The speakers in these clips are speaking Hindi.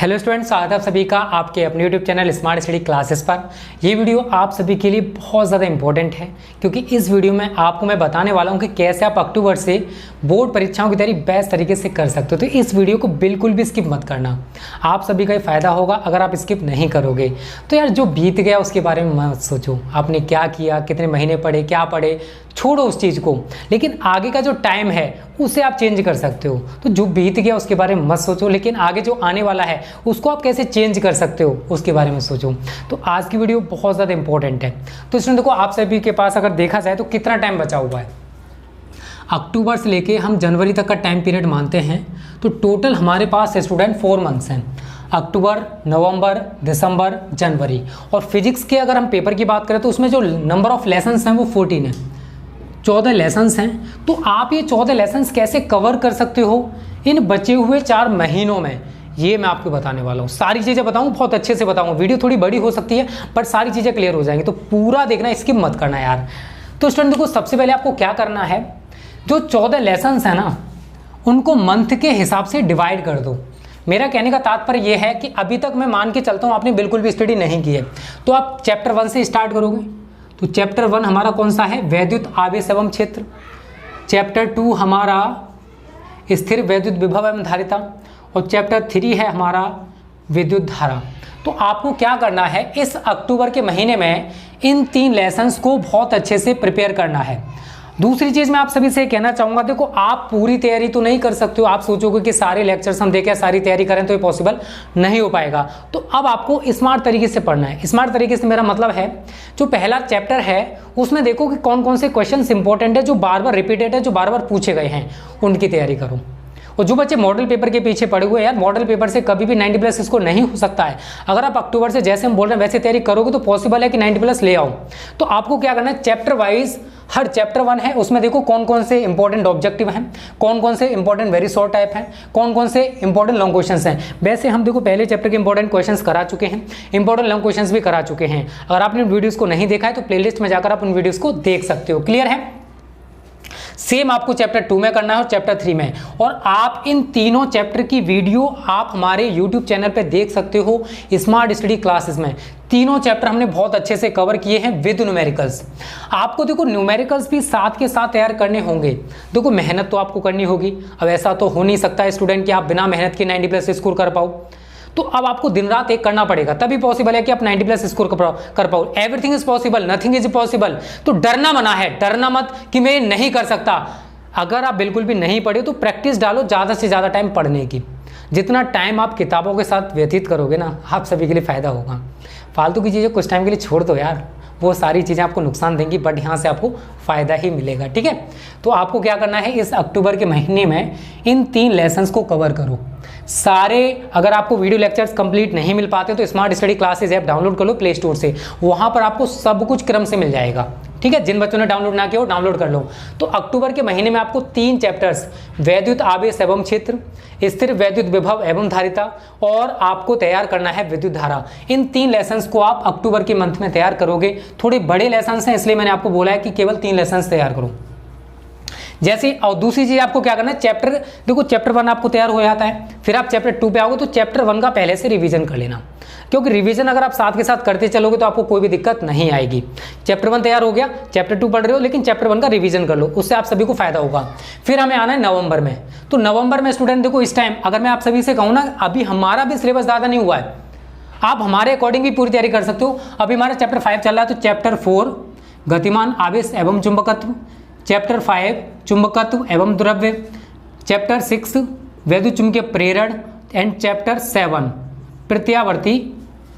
हेलो स्टूडेंट्स, स्वागत है आप सभी का आपके अपने YouTube channel smart study classes पर। ये वीडियो आप सभी के लिए बहुत ज़्यादा इंपॉर्टेंट है क्योंकि इस वीडियो में आपको मैं बताने वाला हूँ कि कैसे आप अक्टूबर से बोर्ड परीक्षाओं की तैयारी बेस्ट तरीके से कर सकते हो। तो इस वीडियो को बिल्कुल भी स्किप मत करना, आप सभी का ही फायदा होगा अगर आप स्किप नहीं करोगे। तो यार जो बीत गया उसके बारे में मत सोचो, आपने क्या किया, कितने महीने पढ़े, क्या पढ़े, छोड़ो उस चीज़ को, लेकिन आगे का जो टाइम है उसे आप चेंज कर सकते हो। तो जो बीत गया उसके बारे में मत सोचो, लेकिन आगे जो आने वाला है उसको आप कैसे चेंज कर सकते हो उसके बारे में सोचो। तो आज की वीडियो बहुत ज़्यादा इंपॉर्टेंट है। तो इसमें देखो, आप सभी के पास अगर देखा जाए तो कितना टाइम बचा हुआ है। अक्टूबर से लेके हम जनवरी तक का टाइम पीरियड मानते हैं तो टोटल हमारे पास स्टूडेंट 4 मंथ्स हैं, अक्टूबर, नवंबर, दिसंबर, जनवरी। और फिजिक्स के अगर हम पेपर की बात करें तो उसमें जो नंबर ऑफ लेसन्स हैं वो 14 है, 14 लेसन्स हैं। तो आप ये 14 लेसन्स कैसे कवर कर सकते हो इन बचे हुए 4 महीनों में, ये मैं आपको बताने वाला हूँ। सारी चीज़ें बताऊँ, बहुत अच्छे से बताऊँगा। वीडियो थोड़ी बड़ी हो सकती है पर सारी चीज़ें क्लियर हो जाएंगी, तो पूरा देखना, स्किप मत करना यार। तो स्टूडेंट देखो, सबसे पहले आपको क्या करना है, जो 14 लेसन्स हैं ना उनको मंथ के हिसाब से डिवाइड कर दो। मेरा कहने का तात्पर्य यह है कि अभी तक मैं मान के चलता हूँ आपने बिल्कुल भी स्टडी नहीं की है, तो आप चैप्टर 1 से स्टार्ट करोगे। तो चैप्टर 1 हमारा कौन सा है, वैद्युत आवेश एवं क्षेत्र। चैप्टर 2 हमारा स्थिर वैद्युत विभव एवं धारिता। और चैप्टर 3 है हमारा विद्युत धारा। तो आपको क्या करना है, इस अक्टूबर के महीने में इन 3 लेसन्स को बहुत अच्छे से प्रिपेयर करना है। दूसरी चीज़ मैं आप सभी से कहना चाहूँगा, देखो आप पूरी तैयारी तो नहीं कर सकते हो। आप सोचोगे कि सारे लेक्चर्स हम देखें, सारी तैयारी करें, तो ये पॉसिबल नहीं हो पाएगा। तो अब आपको स्मार्ट तरीके से पढ़ना है। स्मार्ट तरीके से मेरा मतलब है, जो पहला चैप्टर है उसमें देखो कि कौन कौन से क्वेश्चन इंपॉर्टेंट है, जो बार बार रिपीटेड है, जो बार बार पूछे गए हैं, उनकी तैयारी करो। और जो बच्चे मॉडल पेपर के पीछे पड़े हुए हैं, यार मॉडल पेपर से कभी भी 90+ स्कोर नहीं हो सकता है। अगर आप अक्टूबर से जैसे हम बोल रहे हैं वैसे तैयारी करोगे तो पॉसिबल है कि 90+ ले आओ। तो आपको क्या करना है, चैप्टर वाइज, हर चैप्टर 1 है उसमें देखो कौन कौन से इंपॉर्टेंट ऑब्जेक्टिव हैं, कौन कौन से इंपॉर्टेंट वेरी शॉर्ट टाइप हैं, कौन कौन से इंपॉर्टेंट लॉन्ग क्वेश्चंस हैं। वैसे हम देखो पहले चैप्टर के इंपॉर्टेंट क्वेश्चंस करा चुके हैं, इंपॉर्टेंट लॉन्ग क्वेश्चंस भी करा चुके हैं। अगर आपने वीडियोस को नहीं देखा है तो प्लेलिस्ट में जाकर आप उन वीडियोस को देख सकते हो। क्लियर है? सेम आपको चैप्टर 2 में करना है और चैप्टर 3 में। और आप इन तीनों चैप्टर की वीडियो आप हमारे YouTube चैनल पे देख सकते हो स्मार्ट स्टडी क्लासेस में। तीनों चैप्टर हमने बहुत अच्छे से कवर किए हैं विद न्यूमेरिकल्स। आपको देखो न्यूमेरिकल्स भी साथ के साथ तैयार करने होंगे। देखो मेहनत तो आपको करनी होगी। अब ऐसा तो हो नहीं सकता है स्टूडेंट कि आप बिना मेहनत के 90+ स्कोर कर पाओ। तो अब आपको दिन रात एक करना पड़ेगा, तभी पॉसिबल है कि आप 90+ स्कोर कर पाओ। Everything is possible, nothing is possible. तो डरना मना है, डरना मत कि मैं नहीं कर सकता। अगर आप बिल्कुल भी नहीं पढ़े तो प्रैक्टिस डालो ज़्यादा से ज़्यादा टाइम पढ़ने की। जितना टाइम आप किताबों के साथ व्यतीत करोगे ना, आप सभी के लिए फ़ायदा होगा। फालतू की चीज़ें कुछ टाइम के लिए छोड़ दो यार, वो सारी चीज़ें आपको नुकसान देंगी, बट यहाँ से आपको फ़ायदा ही मिलेगा। ठीक है? तो आपको क्या करना है, इस अक्टूबर के महीने में इन 3 लेसन्स को कवर करो सारे। अगर आपको वीडियो लेक्चर्स कंप्लीट नहीं मिल पाते तो smart study classes app download कर लो प्ले स्टोर से, वहाँ पर आपको सब कुछ क्रम से मिल जाएगा। ठीक है? जिन बच्चों ने डाउनलोड ना किया हो डाउनलोड कर लो। तो अक्टूबर के महीने में आपको 3 चैप्टर्स, वैद्युत आवेश एवं क्षेत्र, स्थिर वैद्युत विभव एवं धारिता, और आपको तैयार करना है विद्युत धारा। इन 3 लेसन्स को आप अक्टूबर के मंथ में तैयार करोगे। थोड़े बड़े लेसन्स हैं इसलिए मैंने आपको बोला है कि केवल 3 लेसन्स तैयार करो। जैसे, और दूसरी चीज आपको क्या करना है, चैप्टर देखो चैप्टर 1 आपको तैयार हो जाता है, फिर आप चैप्टर 2 पे आओगे तो चैप्टर 1 का पहले से रिवीजन कर लेना, क्योंकि रिवीजन अगर आप साथ के साथ करते चलोगे तो आपको कोई भी दिक्कत नहीं आएगी। चैप्टर 1 तैयार हो गया, चैप्टर 2 पढ़ रहे हो लेकिन चैप्टर 1 का रिवीजन कर लो, उससे आप सभी को फायदा होगा। फिर हमें आना है नवंबर में। तो नवंबर में स्टूडेंट देखो, इस टाइम अगर मैं आप सभी से कहूँ ना, अभी हमारा भी सिलेबस ज़्यादा नहीं हुआ है, आप हमारे अकॉर्डिंग भी पूरी तैयारी कर सकते हो। अभी हमारा चैप्टर 5 चल रहा है, तो चैप्टर 4 गतिमान आवेश एवं चुंबकत्व, चैप्टर 5 चुंबकत्व एवं द्रव्य, चैप्टर 6 वैद्युत चुंबकीय प्रेरण, एंड चैप्टर 7 प्रत्यावर्ती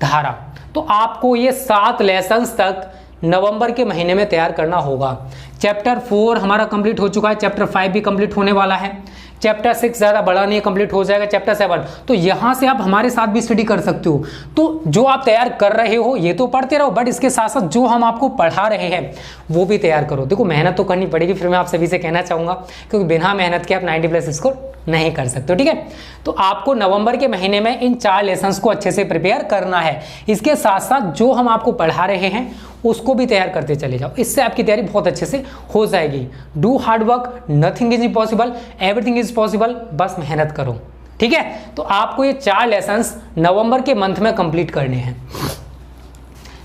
धारा। तो आपको ये 7 लेसन्स तक नवंबर के महीने में तैयार करना होगा। चैप्टर 4 हमारा कंप्लीट हो चुका है, चैप्टर 5 भी कंप्लीट होने वाला है, चैप्टर 6 ज़्यादा बड़ा नहीं है, कंप्लीट हो जाएगा, चैप्टर 7। तो यहाँ से आप हमारे साथ भी स्टडी कर सकते हो। तो जो आप तैयार कर रहे हो ये तो पढ़ते रहो, बट इसके साथ साथ जो हम आपको पढ़ा रहे हैं वो भी तैयार करो। देखो मेहनत तो करनी पड़ेगी, फिर मैं आप सभी से कहना चाहूँगा, क्योंकि बिना मेहनत के आप 90+ स्कोर नहीं कर सकते हो। ठीक है? तो आपको नवंबर के महीने में इन 4 लेसन्स को अच्छे से प्रिपेयर करना है। इसके साथ साथ जो हम आपको पढ़ा रहे हैं उसको भी तैयार करते चले जाओ, इससे आपकी तैयारी बहुत अच्छे से हो जाएगी। Do hard work, nothing is impossible, everything is possible. बस मेहनत करो। ठीक है, तो आपको ये 4 लेसन्स नवंबर के मंथ में कंप्लीट करने हैं।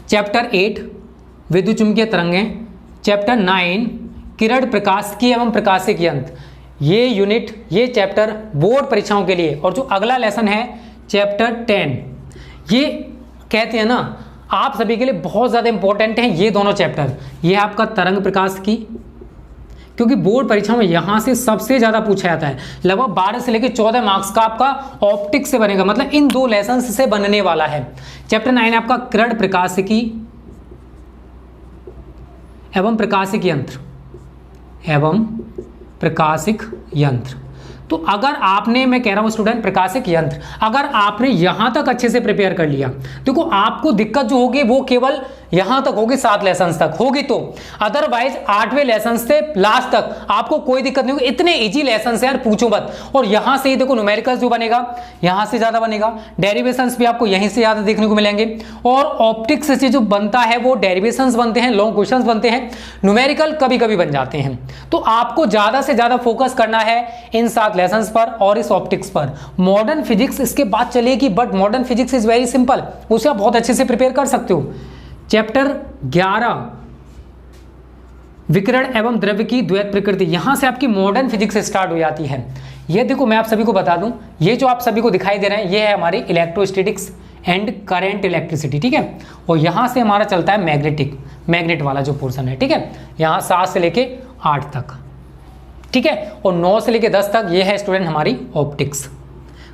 चैप्टर 8 विद्युत चुंबकीय तरंगें, चैप्टर 9 किरण प्रकाशिकी एवं प्रकाशिक यंत्र, ये यूनिट ये चैप्टर बोर्ड परीक्षाओं के लिए। और जो अगला लेसन है चैप्टर 10, ये कहते हैं ना आप सभी के लिए बहुत ज़्यादा इंपॉर्टेंट है ये दोनों चैप्टर। ये आपका तरंग प्रकाशिकी, क्योंकि बोर्ड परीक्षा में यहाँ से सबसे ज़्यादा पूछा जाता है, लगभग 12 से लेकर 14 मार्क्स का आपका ऑप्टिक्स से बनेगा, मतलब इन 2 लेसन से बनने वाला है। चैप्टर 9 आपका किरण प्रकाशिकी एवं प्रकाशिक यंत्र एवं प्रकाशिक यंत्र। तो अगर आपने, मैं कह रहा हूं स्टूडेंट, प्रकाशिक यंत्र अगर आपने यहां तक अच्छे से प्रिपेयर कर लिया, देखो आपको दिक्कत जो होगी वो केवल यहां तक होगी, 7 लेसन तक होगी। तो अदरवाइज 8वें लेसन से लास्ट तक आपको कोई दिक्कत नहीं होगी। इतने इजी लेसन से यार पूछो मत। और यहां से देखो न्यूमेरिकल्स जो बनेगा यहां से ज्यादा बनेगा, डेरिवेशंस भी आपको यहीं से ज्यादा देखने को मिलेंगे। और ऑप्टिक्स से जो बनता है वो डेरिवेशंस बनते हैं, लॉन्ग क्वेश्चंस बनते हैं, न्यूमेरिकल कभी कभी बन जाते हैं। तो आपको ज्यादा से ज्यादा फोकस करना है इन 7 लेसन्स पर और इस ऑप्टिक्स पर। मॉडर्न फिजिक्स इसके बाद चलेगी, but modern physics is very simple, उसे आप बहुत अच्छे से प्रिपेयर कर सकते हो। चैप्टर 11 विकिरण एवं द्रव्य की द्वैत प्रकृति, यहां से आपकी मॉडर्न फिजिक्स स्टार्ट हो जाती है। ये देखो मैं आप सभी को बता दूं, ये जो आप सभी को दिखाई दे रहे हैं ये है हमारी इलेक्ट्रोस्टैटिक्स एंड करंट इलेक्ट्रिसिटी, ठीक है। और यहां से हमारा चलता है मैग्नेट वाला जो पोर्शन है, ठीक है। यहां 7 से लेके 8 तक, ठीक है। और 9 से लेके 10 तक ये है स्टूडेंट हमारी ऑप्टिक्स।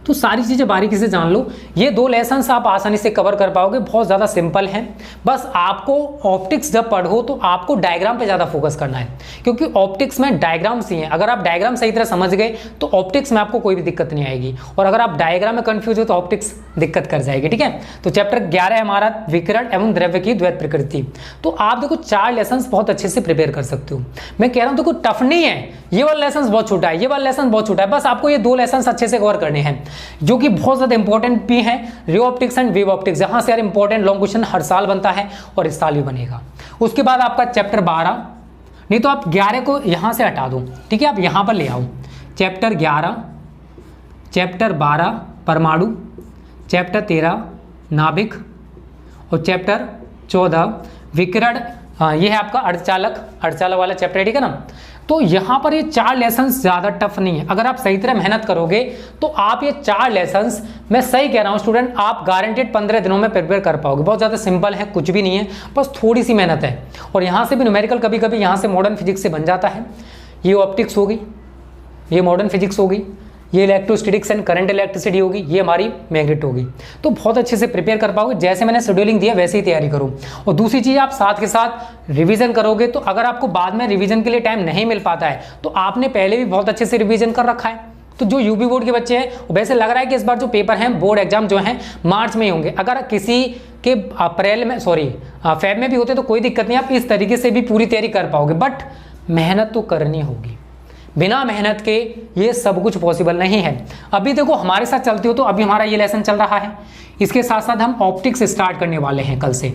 तो सारी चीज़ें बारीकी से जान लो। ये 2 लेसन्स आप आसानी से कवर कर पाओगे, बहुत ज़्यादा सिंपल है। बस आपको ऑप्टिक्स जब पढ़ो तो आपको डायग्राम पे ज़्यादा फोकस करना है, क्योंकि ऑप्टिक्स में डायग्राम्स ही हैं। अगर आप डायग्राम सही तरह समझ गए तो ऑप्टिक्स में आपको कोई भी दिक्कत नहीं आएगी, और अगर आप डायग्राम में कंफ्यूज हो तो ऑप्टिक्स दिक्कत कर जाएगी, ठीक है। तो चैप्टर 11 है हमारा विकिरण एवं द्रव्य की द्वैत प्रकृति। तो आप देखो 4 लेसन्स बहुत अच्छे से प्रिपेयर कर सकते हो। मैं कह रहा हूँ देखो टफ नहीं है, ये वाला लेसन बहुत छोटा है, ये वाला लेसन बहुत छोटा है। बस आपको ये 2 लेसन अच्छे से कवर करने हैं जो कि बहुत ज़्यादा इंपॉर्टेंट भी हैं, ray optics and wave optics. जहां से यार इंपॉर्टेंट लॉन्ग क्वेश्चन हर साल बनता है और इस साल भी बनेगा। उसके बाद आपका चैप्टर 12, नहीं तो आप 11 को यहां से हटा दो, ठीक है, आप यहां पर ले आओ। चैप्टर 11, चैप्टर 12 परमाणु, चैप्टर 13 नाभिक और चैप्टर 14 विकिरण। हाँ, ये है आपका अर्धचालक वाला चैप्टर, ठीक है ना। तो यहाँ पर ये 4 लेसन्स ज़्यादा टफ नहीं है। अगर आप सही तरह मेहनत करोगे तो आप ये 4 लेसन्स, मैं सही कह रहा हूँ स्टूडेंट, आप गारंटेड 15 दिनों में प्रिपेयर कर पाओगे। बहुत ज़्यादा सिंपल है, कुछ भी नहीं है, बस थोड़ी सी मेहनत है। और यहाँ से भी न्यूमेरिकल कभी कभी यहाँ से मॉडर्न फिजिक्स से बन जाता है। ये ऑप्टिक्स होगी, ये मॉडर्न फिजिक्स होगी, ये इलेक्ट्रोस्टैटिक्स एंड करंट इलेक्ट्रिसिटी होगी, ये हमारी मैग्नेट होगी। तो बहुत अच्छे से प्रिपेयर कर पाओगे। जैसे मैंने शेड्यूलिंग दिया वैसे ही तैयारी करो। और दूसरी चीज़, आप साथ के साथ रिवीजन करोगे तो अगर आपको बाद में रिवीजन के लिए टाइम नहीं मिल पाता है तो आपने पहले भी बहुत अच्छे से रिवीजन कर रखा है। तो जो यूपी बोर्ड के बच्चे हैं, वैसे लग रहा है कि इस बार जो पेपर हैं बोर्ड एग्जाम जो हैं मार्च में ही होंगे। अगर किसी के अप्रैल में फेब में भी होते तो कोई दिक्कत नहीं, आप इस तरीके से भी पूरी तैयारी कर पाओगे। बट मेहनत तो करनी होगी, बिना मेहनत के ये सब कुछ पॉसिबल नहीं है। अभी देखो हमारे साथ चलते हो तो अभी हमारा ये लेसन चल रहा है, इसके साथ साथ हम ऑप्टिक्स स्टार्ट करने वाले हैं कल से,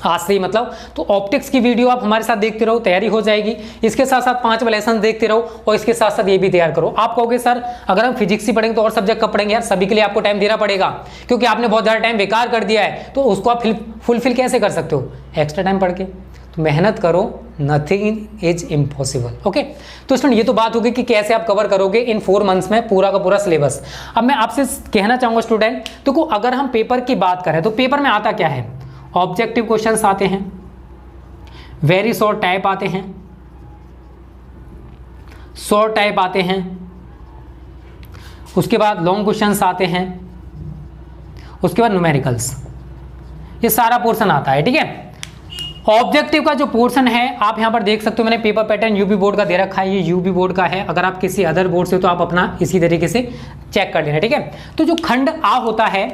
आज से ही मतलब। तो ऑप्टिक्स की वीडियो आप हमारे साथ देखते रहो, तैयारी हो जाएगी। इसके साथ साथ 5 लेसन देखते रहो और इसके साथ साथ ये भी तैयार करो। आप कहोगे सर अगर हम फिजिक्स ही पढ़ेंगे तो और सब्जेक्ट कब पढ़ेंगे? यार सभी के लिए आपको टाइम देना पड़ेगा, क्योंकि आपने बहुत ज़्यादा टाइम बेकार कर दिया है। तो उसको आप फुलफिल कैसे कर सकते हो? एक्स्ट्रा टाइम पढ़ के। तो मेहनत करो, नथिंग इज इम्पॉसिबल। ओके, तो स्टूडेंट ये तो बात होगी कि कैसे आप कवर करोगे इन 4 मंथ्स में पूरा का पूरा सिलेबस। अब मैं आपसे कहना चाहूँगा स्टूडेंट, तो अगर हम पेपर की बात करें तो पेपर में आता क्या है? ऑब्जेक्टिव क्वेश्चंस आते हैं, वेरी शॉर्ट टाइप आते हैं, शॉर्ट टाइप आते हैं, उसके बाद लॉन्ग क्वेश्चंस आते हैं, उसके बाद न्यूमेरिकल्स, ये सारा पोर्शन आता है, ठीक है। ऑब्जेक्टिव का जो पोर्शन है आप यहां पर देख सकते हो, मैंने पेपर पैटर्न यूपी बोर्ड का दे रखा है, ये यूपी बोर्ड का है। अगर आप किसी अदर बोर्ड से तो आप अपना इसी तरीके से चेक कर लेना, ठीक है। तो जो खंड आ होता है,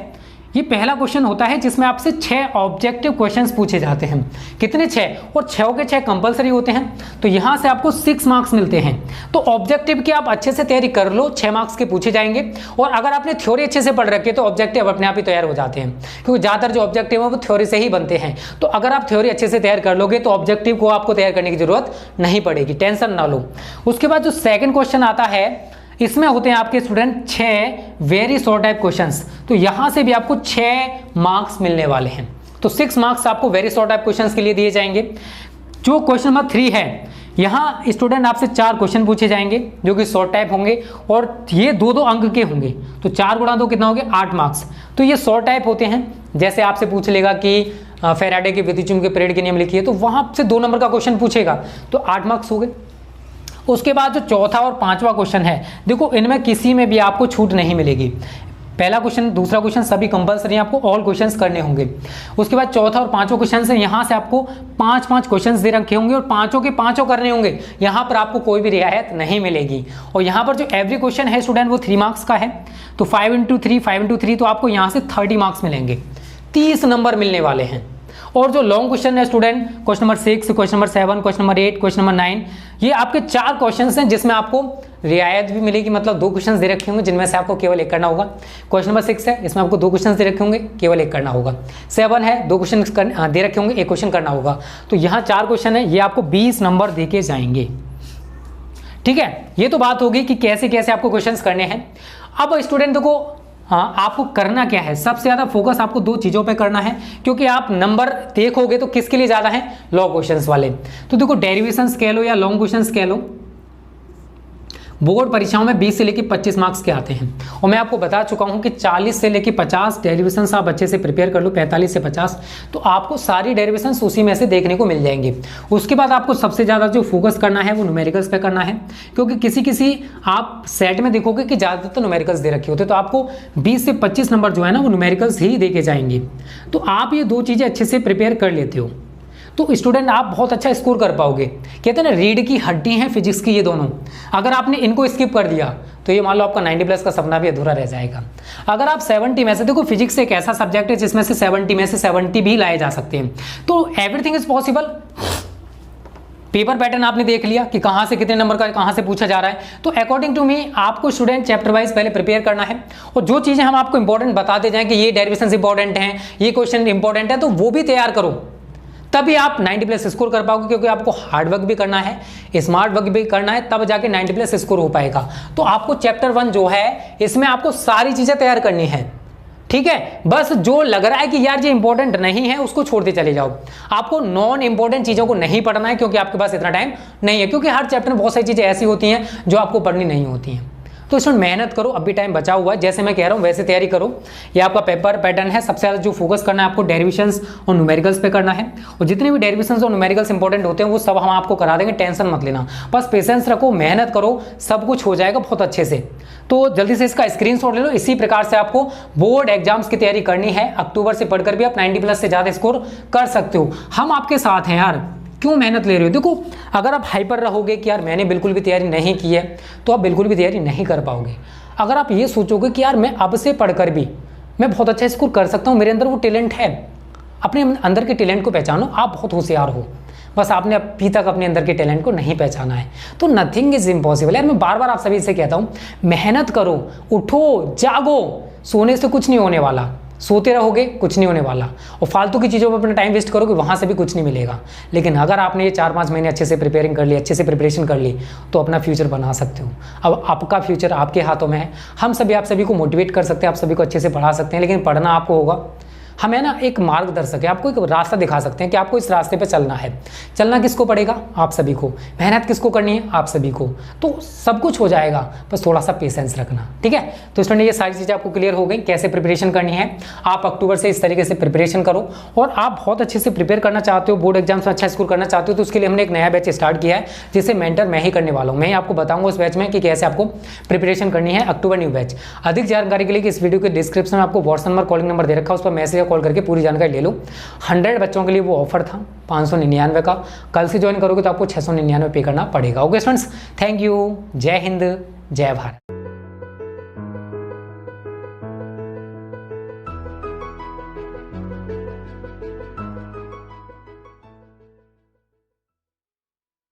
ये पहला क्वेश्चन होता है जिसमें आपसे 6 ऑब्जेक्टिव क्वेश्चंस पूछे जाते हैं। कितने? 6, और 6 के 6 कंपलसरी होते हैं। तो यहां से आपको 6 मार्क्स मिलते हैं। तो ऑब्जेक्टिव की आप अच्छे से तैयारी कर लो, 6 मार्क्स के पूछे जाएंगे। और अगर आपने थ्योरी अच्छे से पढ़ रखी है तो ऑब्जेक्टिव अपने आप ही तैयार हो जाते हैं, क्योंकि ज़्यादातर जो ऑब्जेक्टिव है वो थ्योरी से ही बनते हैं। तो अगर आप थ्योरी अच्छे से तैयार कर लोगे तो ऑब्जेक्टिव को आपको तैयार करने की जरूरत नहीं पड़ेगी, टेंशन ना लो। उसके बाद जो सेकेंड क्वेश्चन आता है इसमें होते हैं आपके student 6 very short type questions, तो यहां से भी आपको 6 मार्क्स मिलने वाले हैं। तो 6 मार्क्स आपको वेरी शॉर्ट टाइप क्वेश्चंस के लिए दिए जाएंगे। जो क्वेश्चन नंबर 3 है, यहाँ स्टूडेंट आपसे 4 क्वेश्चन पूछे जाएंगे जो कि शॉर्ट टाइप होंगे और ये 2-2 अंक के होंगे। तो 4 गुणा 2 कितना हो गया, 8 मार्क्स। तो ये शॉर्ट टाइप होते हैं। जैसे आपसे पूछ लेगा कि फैराडे के विद्युत के पीरियड के नियम लिखिए, तो वहां से 2 नंबर का क्वेश्चन पूछेगा तो 8 मार्क्स हो गए। उसके बाद जो चौथा और 5वां क्वेश्चन है, देखो इनमें किसी में भी आपको छूट नहीं मिलेगी। पहला क्वेश्चन, दूसरा क्वेश्चन सभी कंपलसरी, आपको ऑल क्वेश्चंस करने होंगे। उसके बाद चौथा और 5वां क्वेश्चन से यहाँ से आपको 5-5 क्वेश्चंस दे रखे होंगे और पांचों के पांचों करने होंगे। यहाँ पर आपको कोई भी रियायत नहीं मिलेगी। और यहाँ पर जो एवरी क्वेश्चन है स्टूडेंट वो 3 मार्क्स का है, तो 5 इंटू 3 तो आपको यहाँ से 30 मार्क्स मिलेंगे, 30 नंबर मिलने वाले हैं। और जो लॉन्ग क्वेश्चन है student, question number 6, question number 7, question number 8, question number 9, ये आपके 4 क्वेश्चंस हैं जिसमें आपको रियायत भी मिलेगी, मतलब 2 क्वेश्चंस दे रखे होंगे जिनमें से आपको केवल 1 करना होगा। क्वेश्चन नंबर 6 है, इसमें आपको 2 क्वेश्चंस दे रखे होंगे, केवल 1 करना होगा। 7 है, 2 क्वेश्चन दे रखे होंगे, 1 क्वेश्चन करना होगा। तो यहाँ 4 क्वेश्चन है, ये आपको 20 नंबर दे के जाएंगे। ठीक है, ये तो बात होगी कि कैसे कैसे आपको क्वेश्चंस करने हैं। अब स्टूडेंट को हाँ, आपको करना क्या है, सबसे ज़्यादा फोकस आपको 2 चीज़ों पे करना है, क्योंकि आप नंबर देखोगे तो किसके लिए ज़्यादा है, लॉन्ग क्वेश्चंस वाले। तो देखो डेरिवेशंस कह लो या लॉन्ग क्वेश्चंस कह लो, बोर्ड परीक्षाओं में 20 से लेकर 25 मार्क्स के आते हैं। और मैं आपको बता चुका हूं कि 40 से लेकर 50 डेरिवेशंस आप अच्छे से प्रिपेयर कर लो, 45 से 50, तो आपको सारी डेरिवेशंस उसी में से देखने को मिल जाएंगे। उसके बाद आपको सबसे ज़्यादा जो फोकस करना है वो न्यूमेरिकल्स पे करना है, क्योंकि किसी आप सेट में देखोगे कि ज़्यादातर न्यूमेरिकल्स दे रखे होते, तो आपको 20 से 25 नंबर जो है ना वो न्यूमेरिकल्स ही दे के जाएंगे। तो आप ये 2 चीज़ें अच्छे से प्रिपेयर कर लेते हो तो स्टूडेंट आप बहुत अच्छा स्कोर कर पाओगे। कहते हैं ना रीढ़ की हड्डी है फिजिक्स की ये दोनों, अगर आपने इनको स्किप कर दिया तो ये मान लो आपका 90+ का सपना भी अधूरा रह जाएगा। अगर आप 70 में से, देखो फिजिक्स एक ऐसा सब्जेक्ट है जिसमें से 70 में से 70 भी लाए जा सकते हैं, तो everything is possible. Paper pattern आपने देख लिया कि कहाँ से कितने नंबर का कहाँ से पूछा जा रहा है, तो अकॉर्डिंग टू मी आपको स्टूडेंट चैप्टर वाइज पहले प्रिपेयर करना है। और जो चीज़ें हम आपको इंपॉर्टेंट बताते जाएं कि ये डेरिवेशंस इंपॉर्टेंट हैं, ये क्वेश्चन इंपॉर्टेंट है, तो वो भी तैयार करो, तभी आप 90+ स्कोर कर पाओगे। क्योंकि आपको हार्ड वर्क भी करना है, स्मार्ट वर्क भी करना है, तब जाके 90+ स्कोर हो पाएगा। तो आपको चैप्टर 1 जो है इसमें आपको सारी चीज़ें तैयार करनी है। ठीक है, बस जो लग रहा है कि यार ये इंपॉर्टेंट नहीं है उसको छोड़ते चले जाओ। आपको नॉन इंपॉर्टेंट चीज़ों को नहीं पढ़ना है, क्योंकि आपके पास इतना टाइम नहीं है, क्योंकि हर चैप्टर में बहुत सारी चीज़ें ऐसी होती हैं जो आपको पढ़नी नहीं होती हैं। तो इसमें मेहनत करो, अभी टाइम बचा हुआ है, जैसे मैं कह रहा हूँ वैसे तैयारी करो। ये आपका पेपर पैटर्न है, सबसे ज़्यादा जो फोकस करना है आपको डेरिवेशंस और न्यूमेरिकल्स पे करना है। और जितने भी डेरिवेशंस और न्यूमेरिकल्स इंपॉर्टेंट होते हैं वो सब हम आपको करा देंगे, टेंशन मत लेना, बस पेशेंस रखो, मेहनत करो, सब कुछ हो जाएगा बहुत अच्छे से। तो जल्दी से इसका स्क्रीनशॉट ले लो। इसी प्रकार से आपको बोर्ड एग्जाम्स की तैयारी करनी है, अक्टूबर से पढ़कर भी आप 90+ से ज़्यादा स्कोर कर सकते हो। हम आपके साथ हैं यार, क्यों मेहनत ले रहे हो। देखो अगर आप हाइपर रहोगे कि यार मैंने बिल्कुल भी तैयारी नहीं की है, तो आप बिल्कुल भी तैयारी नहीं कर पाओगे। अगर आप ये सोचोगे कि यार मैं अब से पढ़कर भी मैं बहुत अच्छा स्कोर कर सकता हूँ, मेरे अंदर वो टैलेंट है, अपने अंदर के टैलेंट को पहचानो, आप बहुत होशियार हो, बस आपने अभी तक अपने अंदर के टैलेंट को नहीं पहचाना है, तो नथिंग इज इम्पॉसिबल। यार मैं बार बार आप सभी से कहता हूँ, मेहनत करो, उठो, जागो, सोने से कुछ नहीं होने वाला, सोते रहोगे कुछ नहीं होने वाला, और फालतू की चीज़ों पर अपना टाइम वेस्ट करोगे वहाँ से भी कुछ नहीं मिलेगा। लेकिन अगर आपने ये 4-5 महीने अच्छे से प्रिपेयरिंग कर ली, अच्छे से प्रिपरेशन कर ली, तो अपना फ्यूचर बना सकते हो। अब आपका फ्यूचर आपके हाथों में है। हम सभी आप सभी को मोटिवेट कर सकते हैं, आप सभी को अच्छे से पढ़ा सकते हैं, लेकिन पढ़ना आपको होगा। हमें ना एक मार्गदर्शक है, आपको एक रास्ता दिखा सकते हैं कि आपको इस रास्ते पे चलना है। चलना किसको पड़ेगा, आप सभी को। मेहनत किसको करनी है, आप सभी को। तो सब कुछ हो जाएगा, बस थोड़ा सा पेशेंस रखना, ठीक है। तो स्टूडेंट ये सारी चीज़ें आपको क्लियर हो गई, कैसे प्रिपरेशन करनी है। आप अक्टूबर से इस तरीके से प्रिपरेशन करो, और आप बहुत अच्छे से प्रिपेयर करना चाहते हो, बोर्ड एग्जाम्स में अच्छा स्कोर करना चाहते हो, तो उसके लिए हमने एक नया बैच स्टार्ट किया है, जिसे मेंटर मैं ही करने वाला हूँ। मैं ही आपको बताऊंगा उस बैच में कि कैसे आपको प्रिपरेशन करनी है, अक्टूबर न्यू बैच। अधिक जानकारी के लिए इस वीडियो के डिस्क्रिप्शन में आपको व्हाट्सएप नंबर, कॉलिंग नंबर दे रखा है, उस पर मैसेज या कॉल करके पूरी जानकारी ले लो। 100 बच्चों के लिए वो ऑफर था 599 का, कल से ज्वाइन करोगे तो आपको 699 पे करना पड़ेगा। ओके स्टूडेंट्स, थैंक यू, जय हिंद, जय भारत।